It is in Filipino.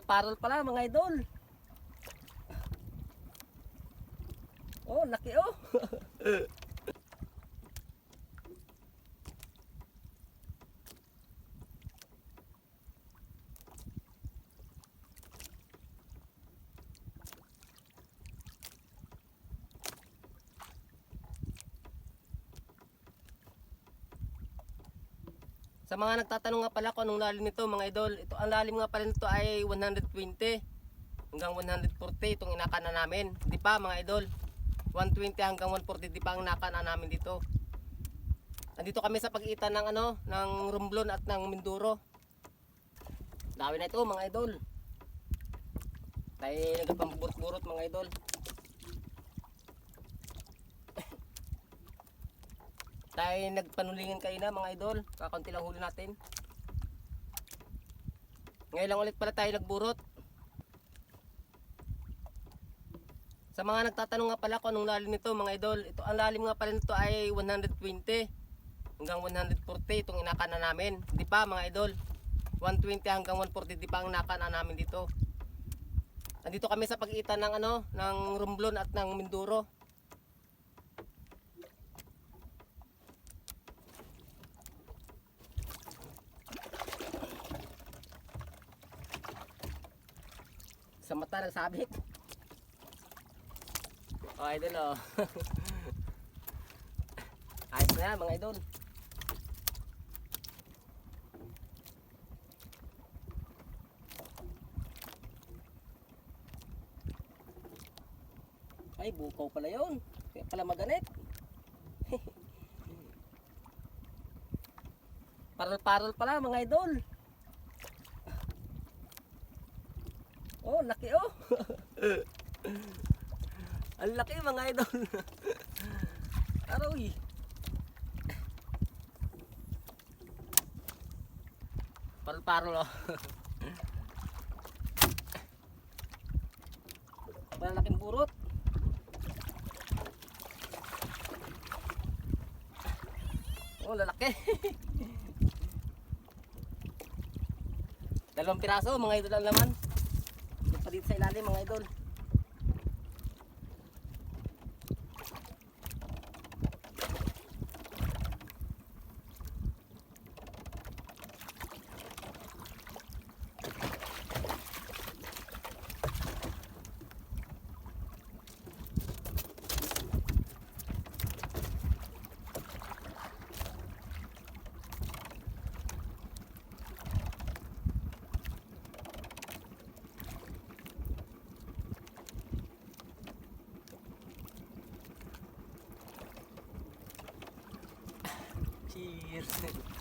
Parol pala mga idol. Oh, laki oh. Sa mga nagtatanong nga pala kung anong lalim nito mga idol, ito ang lalim nga pala nito ay 120 hanggang 140 itong inakana namin. Di pa mga idol, 120 hanggang 140 di pa ang nakana namin dito. Nandito kami sa pagitan ng ng Romblon at ng Mindoro. Dami na ito mga idol. Tayo nagpamburot-burot mga idol. Tayo nagpanulingan kayo na mga idol. Kakunti lang huli natin. Ngayon lang ulit pala tayo nagburot. Sa mga nagtatanong nga pala kung anong lalim nito mga idol, ito ang lalim nga pala nito ay 120 hanggang 140 itong inakana namin. Di pa mga idol, 120 hanggang 140 di pa ang nakana namin dito. Nandito kami sa pagitan ng ng Romblon at ng Mindoro. Sa mata nagsabit. Oh idol oh. Ayos na yan mga idol. Ay bukaw pala yun. Kaya pala maganit. Parol-parol pala mga idol. Oh, laki oh. Ang laki mga idol. Aroy. Parol-parol oh. Malaking burot. Oh, lalaki. Dalawang piraso mga idol ang laman. Ito pa dito sa ilalim mga idol. Cheers.